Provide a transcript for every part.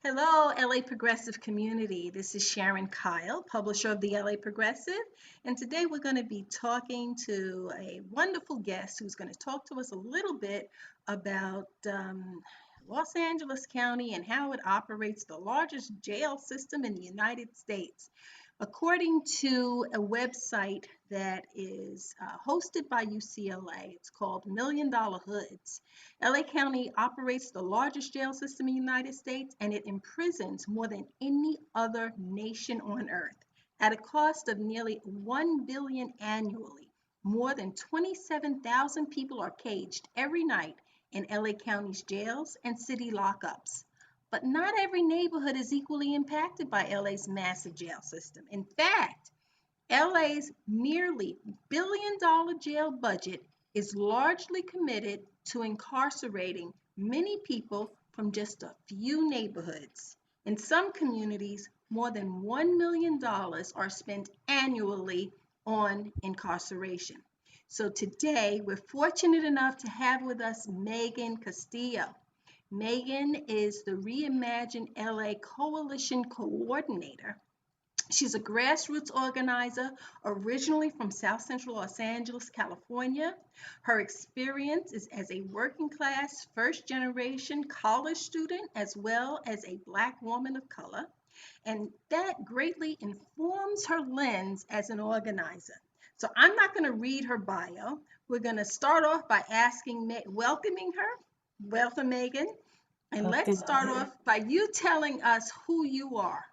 Hello, LA Progressive community. This is Sharon Kyle, publisher of the LA Progressive. And today we're going to be talking to a wonderful guest who's going to talk to us a little bit about Los Angeles County and how it operates the largest jail system in the United States. According to a website that is hosted by UCLA, it's called Million Dollar Hoods. LA County operates the largest jail system in the United States, and it imprisons more than any other nation on earth. At a cost of nearly $1 billion annually, more than 27,000 people are caged every night in LA County's jails and city lockups. But not every neighborhood is equally impacted by LA's massive jail system. In fact, LA's nearly billion-dollar jail budget is largely committed to incarcerating many people from just a few neighborhoods. In some communities, more than $1 million are spent annually on incarceration. So today, we're fortunate enough to have with us Megan Castillo. Megan is the Reimagine LA Coalition Coordinator. She's a grassroots organizer originally from South Central Los Angeles, California. Her experience is as a working class, first generation college student, as well as a Black woman of color. And that greatly informs her lens as an organizer. So I'm not going to read her bio. We're going to start off by welcoming her. Welcome, Megan. And let's start off by you telling us who you are.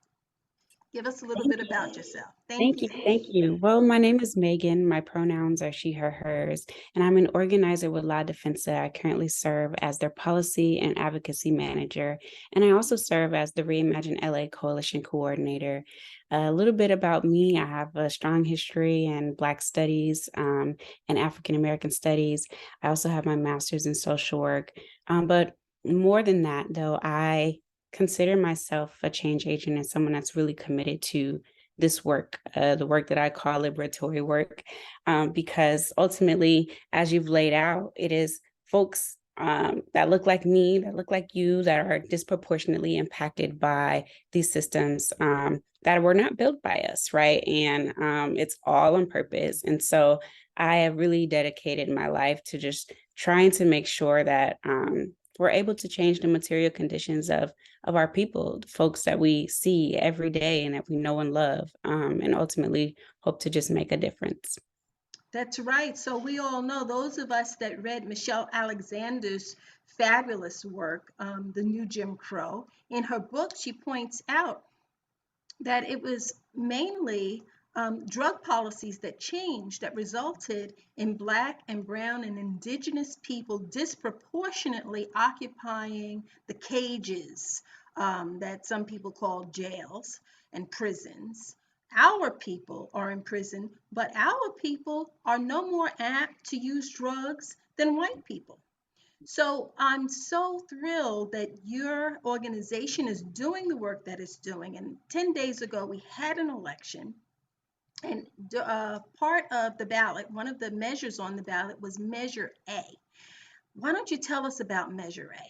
Give us a little bit about yourself. Thank you. Well, my name is Megan. My pronouns are she, her, hers, and I'm an organizer with La Defensa. I currently serve as their policy and advocacy manager, and I also serve as the Reimagine LA Coalition Coordinator. A little bit about me: I have a strong history in Black studies and African American studies. I also have my master's in social work, but more than that, though, I consider myself a change agent and someone that's really committed to this work, the work that I call liberatory work, because ultimately, as you've laid out, it is folks that look like me, that look like you, that are disproportionately impacted by these systems that were not built by us, right? And it's all on purpose. And so I have really dedicated my life to just trying to make sure that we're able to change the material conditions of our people, the folks that we see every day and that we know and love, and ultimately hope to just make a difference. That's right. So we all know, those of us that read Michelle Alexander's fabulous work, The New Jim Crow, in her book, she points out that it was mainly drug policies that changed that resulted in Black and brown and Indigenous people disproportionately occupying the cages that some people call jails and prisons. Our people are in prison, but our people are no more apt to use drugs than white people. So I'm so thrilled that your organization is doing the work that it's doing. And 10 days ago, we had an election. And part of the ballot, one of the measures on the ballot was Measure A. Why don't you tell us about Measure A?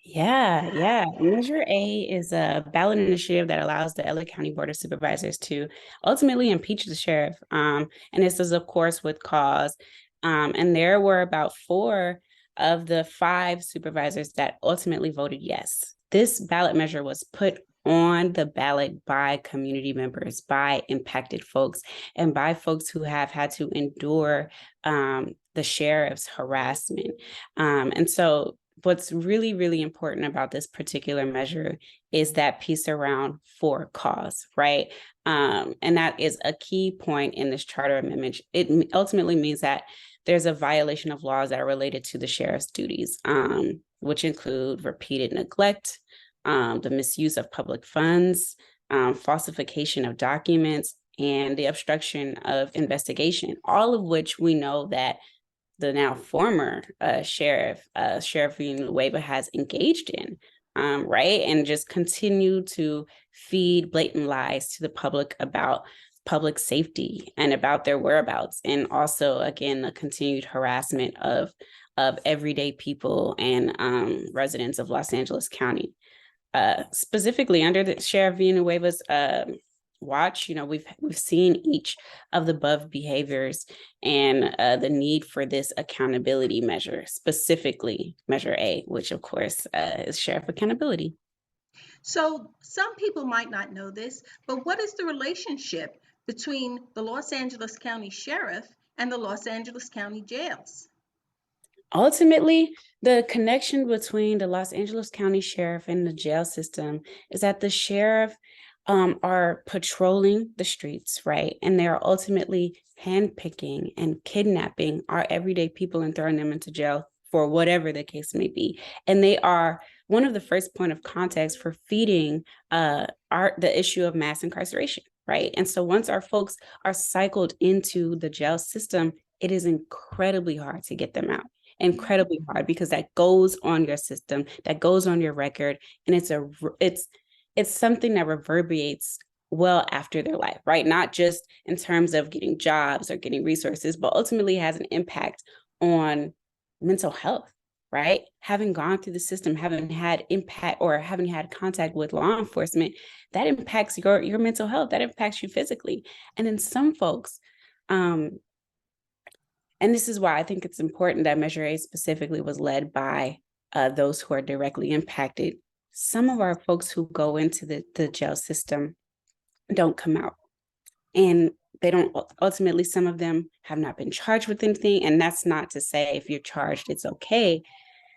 Yeah. Measure A is a ballot initiative that allows the LA County Board of Supervisors to ultimately impeach the sheriff. And this is, of course, with cause. And there were about 4 of the 5 supervisors that ultimately voted yes. This ballot measure was put on the ballot by community members, by impacted folks, and by folks who have had to endure the sheriff's harassment. And so what's really, really important about this particular measure is that piece around for cause, right? And that is a key point in this charter amendment. It ultimately means that there's a violation of laws that are related to the sheriff's duties, which include repeated neglect, the misuse of public funds, falsification of documents, and the obstruction of investigation, all of which we know that the now former Sheriff Villanueva has engaged in, right? And just continue to feed blatant lies to the public about public safety and about their whereabouts. And also, again, the continued harassment of everyday people and residents of Los Angeles County. specifically under the Sheriff Villanueva's watch, we've seen each of the above behaviors and the need for this accountability measure, specifically Measure A, which of course is sheriff accountability. So some people might not know this, but what is the relationship between the Los Angeles County Sheriff and the Los Angeles County jails? Ultimately, the connection between the Los Angeles County Sheriff and the jail system is that the sheriff are patrolling the streets, right? And they are ultimately handpicking and kidnapping our everyday people and throwing them into jail for whatever the case may be. And they are one of the first point of contacts for feeding the issue of mass incarceration, right? And so once our folks are cycled into the jail system, it is incredibly hard to get them out, incredibly hard, because that goes on your system, that goes on your record, and it's something that reverberates well after their life, right? Not just in terms of getting jobs or getting resources, but ultimately has an impact on mental health, right? Having gone through the system, having had impact or having had contact with law enforcement, that impacts your mental health, that impacts you physically. And then some folks, and this is why I think it's important that Measure A specifically was led by those who are directly impacted. Some of our folks who go into the jail system don't come out. And they don't, ultimately, some of them have not been charged with anything. And that's not to say if you're charged, it's okay.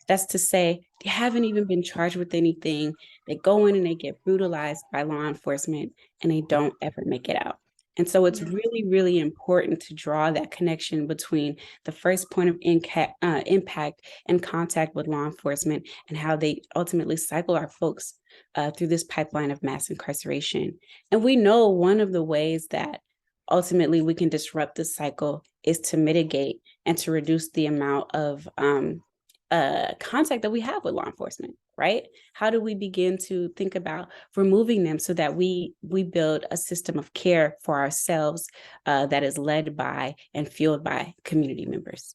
That's to say they haven't even been charged with anything. They go in and they get brutalized by law enforcement and they don't ever make it out. And so it's Yes. really, really important to draw that connection between the first point of impact and contact with law enforcement and how they ultimately cycle our folks through this pipeline of mass incarceration. And we know one of the ways that ultimately we can disrupt the cycle is to mitigate and to reduce the amount of contact that we have with law enforcement, right? How do we begin to think about removing them so that we build a system of care for ourselves that is led by and fueled by community members?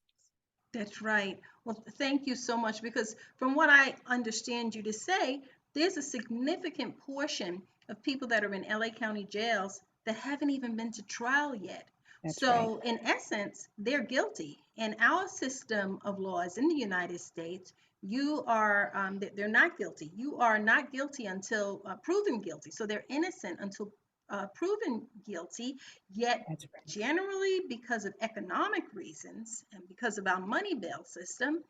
That's right. Well, thank you so much because from what I understand you to say, there's a significant portion of people that are in LA County jails that haven't even been to trial yet. That's right. So, in essence, they're guilty. In our system of laws in the United States, they're not guilty. You are not guilty until proven guilty. So, they're innocent until proven guilty, yet That's right. generally because of economic reasons and because of our money bail system,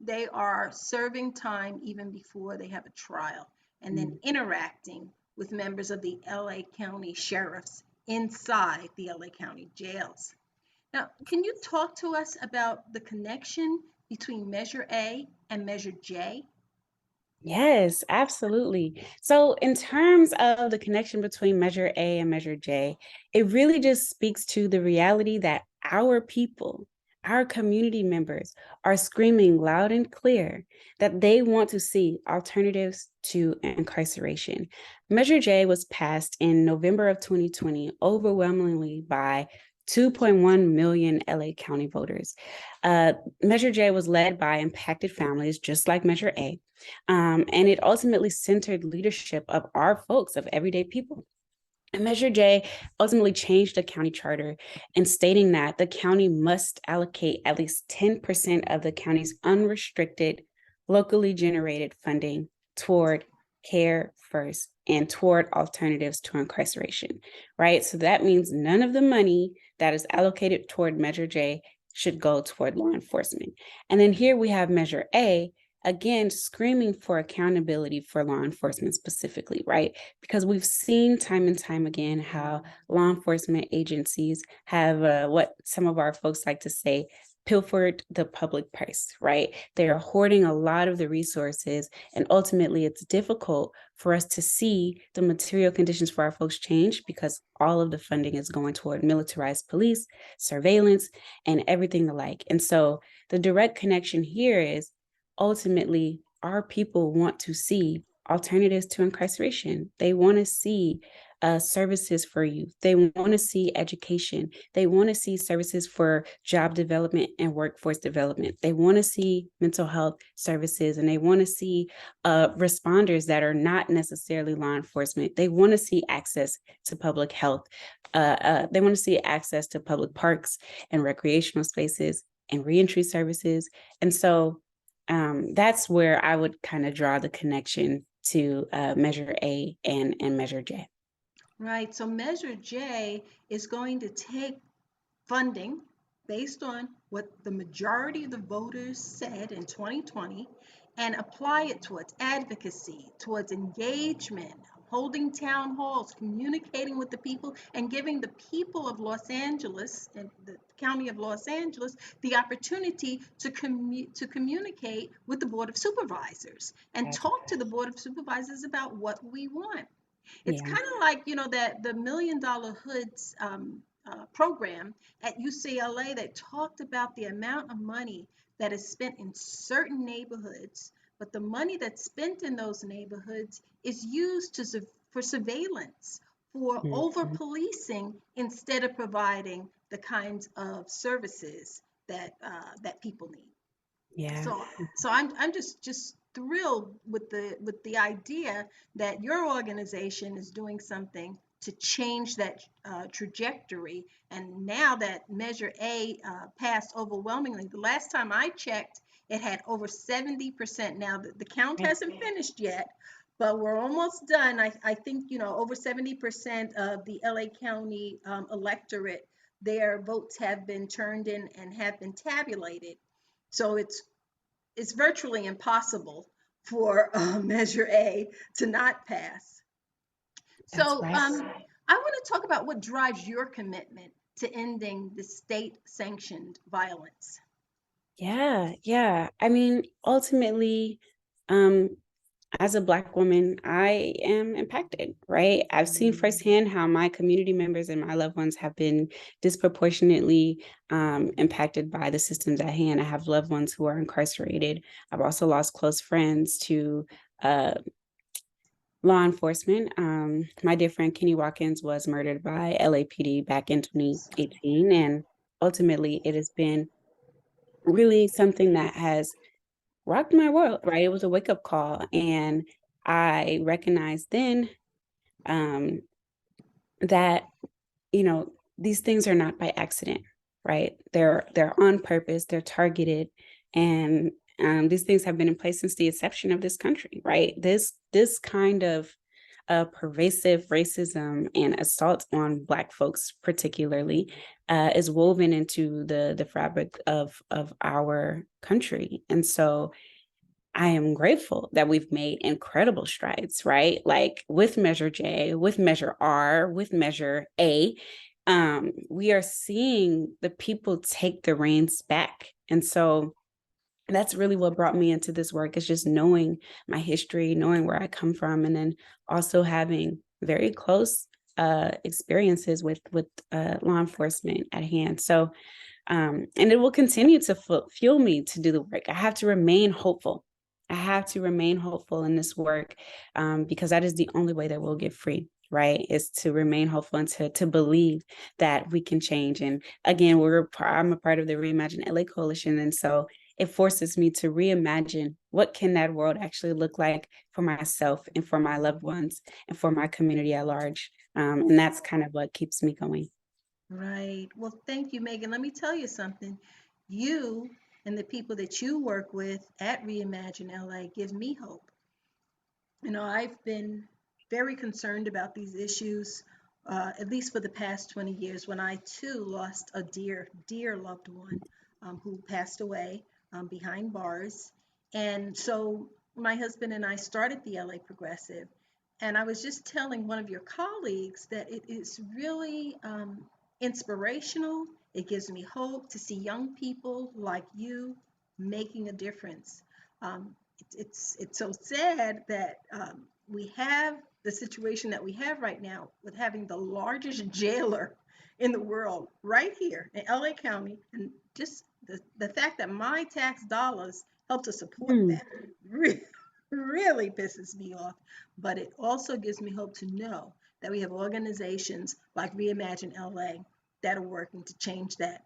they are serving time even before they have a trial and then Mm. interacting with members of the LA County sheriffs inside the LA County jails. Now, can you talk to us about the connection between Measure A and Measure J? Yes, absolutely. So, in terms of the connection between Measure A and Measure J, it really just speaks to the reality that our people, our community members, are screaming loud and clear that they want to see alternatives to incarceration. Measure J was passed in November of 2020, overwhelmingly by 2.1 million LA County voters. Measure J was led by impacted families, just like Measure A. And it ultimately centered leadership of our folks, of everyday people. And Measure J ultimately changed the county charter in stating that the county must allocate at least 10% of the county's unrestricted, locally generated funding toward care first and toward alternatives to incarceration, right? So that means none of the money that is allocated toward Measure J should go toward law enforcement. And then here we have Measure A, again, screaming for accountability for law enforcement specifically, right? Because we've seen time and time again how law enforcement agencies have what some of our folks like to say, pilfered the public purse, right? They are hoarding a lot of the resources, and ultimately it's difficult for us to see the material conditions for our folks change because all of the funding is going toward militarized police, surveillance, and everything alike. And so the direct connection here is ultimately our people want to see alternatives to incarceration. They want to see services for youth. They want to see education. They want to see services for job development and workforce development. They want to see mental health services, and they want to see responders that are not necessarily law enforcement. They want to see access to public health. They want to see access to public parks and recreational spaces and reentry services. And so that's where I would kind of draw the connection to Measure A and Measure J. Right. So Measure J is going to take funding based on what the majority of the voters said in 2020 and apply it towards advocacy, towards engagement, holding town halls, communicating with the people, and giving the people of Los Angeles and the county of Los Angeles the opportunity to communicate with the Board of Supervisors and That's talk to the Board of Supervisors about what we want. It's yeah, kind of like, that the Million Dollar Hoods program at UCLA that talked about the amount of money that is spent in certain neighborhoods, but the money that's spent in those neighborhoods is used for surveillance, for over mhm, policing instead of providing the kinds of services that people need. yeah, So I'm just thrilled with the idea that your organization is doing something to change that trajectory. And now that Measure A passed overwhelmingly, the last time I checked, it had over 70%. Now the count yeah, hasn't finished yet, but we're almost done. I think over 70% of the LA County electorate, their votes have been turned in and have been tabulated. So it's virtually impossible for Measure A to not pass. that's So right. I want to talk about what drives your commitment to ending the state sanctioned violence. Yeah, yeah. I mean, ultimately, um, as a Black woman, I am impacted, right? I've seen firsthand how my community members and my loved ones have been disproportionately impacted by the systems at hand. I have loved ones who are incarcerated. I've also lost close friends to uh, law enforcement. My dear friend Kenny Watkins was murdered by LAPD back in 2018. And ultimately, it has been really something that has rocked my world, right? It was a wake up call. And I recognized then um, that, these things are not by accident, right? They're on purpose, they're targeted, and these things have been in place since the inception of this country, right? This kind of pervasive racism and assault on Black folks, particularly, is woven into the fabric of our country, and so I am grateful that we've made incredible strides, right? Like with Measure J, with Measure R, with Measure A, we are seeing the people take the reins back, and so that's really what brought me into this work is just knowing my history, knowing where I come from, and then also having very close experiences with law enforcement at hand. So, and it will continue to fuel me to do the work. I have to remain hopeful. I have to remain hopeful in this work because that is the only way that we'll get free. Right, is to remain hopeful and to believe that we can change. And again, I'm a part of the Reimagine LA Coalition, and so it forces me to reimagine what can that world actually look like for myself and for my loved ones and for my community at large. And that's kind of what keeps me going. Right. Well, thank you, Megan. Let me tell you something. You and the people that you work with at Reimagine LA give me hope. I've been very concerned about these issues, at least for the past 20 years, when I too lost a dear loved one who passed away behind bars. And so my husband and I started the LA Progressive. And I was just telling one of your colleagues that it is really inspirational. It gives me hope to see young people like you making a difference. It's so sad that we have the situation that we have right now with having the largest jailer in the world right here in LA County, and just the fact that my tax dollars help to support Hmm. that really pisses me off. But it also gives me hope to know that we have organizations like Reimagine LA that are working to change that.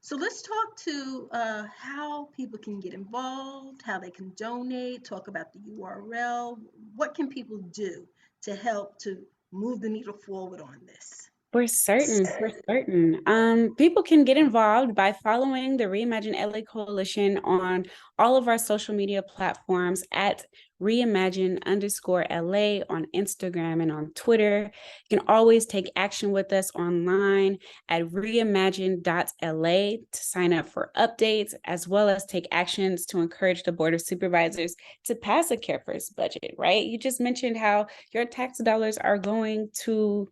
So let's talk to how people can get involved, how they can donate, talk about the URL. What can people do to help to move the needle forward on this? For certain, for certain. People can get involved by following the Reimagine LA Coalition on all of our social media platforms at reimagine_LA on Instagram and on Twitter. You can always take action with us online at reimagine.la to sign up for updates, as well as take actions to encourage the Board of Supervisors to pass a Care First budget, right? You just mentioned how your tax dollars are going to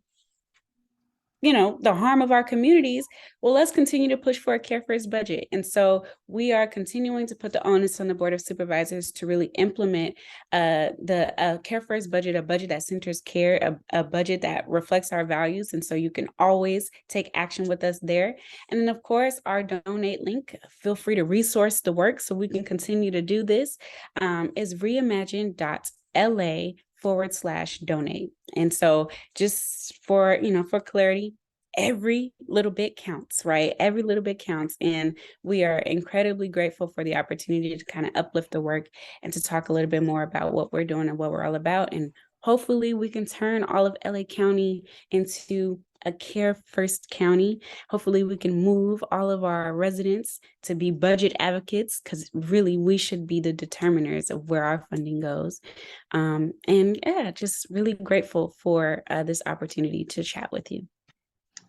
the harm of our communities. Well, let's continue to push for a Care First budget. And so we are continuing to put the onus on the Board of Supervisors to really implement the Care First budget, a budget that centers care, a budget that reflects our values. And so you can always take action with us there. And then, of course, our donate link, feel free to resource the work so we can continue to do this, is reimagine.la/donate. And so just for clarity, every little bit counts, right? Every little bit counts. And we are incredibly grateful for the opportunity to kind of uplift the work and to talk a little bit more about what we're doing and what we're all about. And hopefully we can turn all of LA County into a Care First county. Hopefully we can move all of our residents to be budget advocates, because really we should be the determiners of where our funding goes. And yeah, just really grateful for this opportunity to chat with you.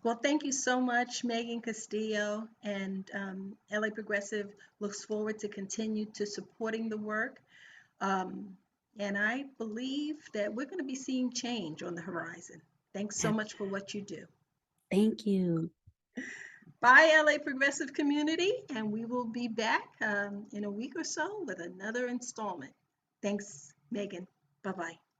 Well, thank you so much, Megan Castillo, and LA Progressive looks forward to continue to supporting the work. And I believe that we're going to be seeing change on the horizon. Thanks so much for what you do. Thank you. Bye, LA Progressive community, and we will be back in a week or so with another installment. Thanks, Megan. Bye-bye.